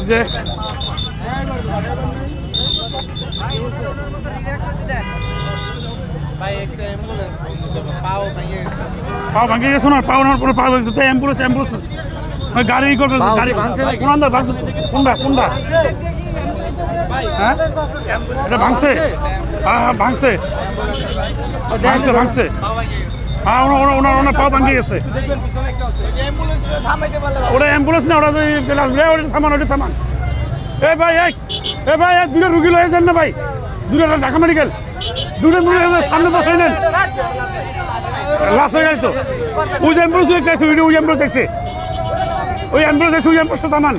যে পাও ভাঙে গেছো না, পাও নেওয়ার পরে পাও হয়েছে অ্যাম্বুলেন্স অ্যাম্বুলেন্স গাড়ি করবে গাড়ি কোনটা কোনটা কোনটা হ্যাঁ এটা ভাঙছে হ্যাঁ হ্যাঁ ভাঙছে ভাঙছে ভাঙছে হ্যাঁ ওনার পাও ভাঙে গেছে ওটা অ্যাম্বুলেন্স না ওটা থামান ওটা থামান এ ভাই এক দুটো রুগী লয়ে যান না ভাই দুটো ঢাকা মেডিকেল দুটো সামনে বসাই নেন লাশ হয়ে গেছে তো ওই অ্যাম্বুলেন্স ওই অ্যাম্বুলেন্স আছে ওই অ্যাম্বুলেন্স থামান